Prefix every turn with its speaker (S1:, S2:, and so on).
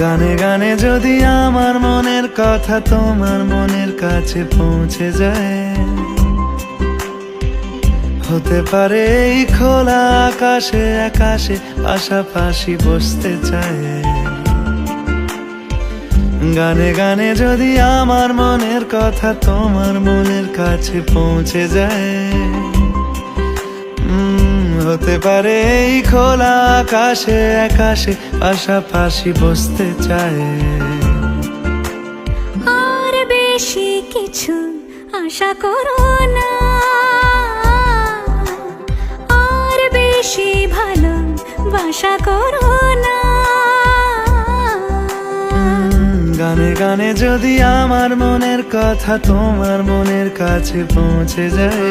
S1: গানে গানে যদি আমার মনের কথা তোমার মনের কাছে পৌঁছে যায়, হতে পারে এই খোলা আকাশে আকাশে পাশাপাশি বসতে চায়। গানে গানে যদি আমার মনের কথা তোমার মনের কাছে পৌঁছে যায়, হতে পারে এই খোলা আকাশে আকাশে পাশাপাশি বসতে চায়।
S2: আর বেশি কিছু আশা করো না, আর বেশি ভালোবাসা করো না।
S1: গানে গানে যদি আমার মনের কথা তোমার মনের কাছে পৌঁছে যায়,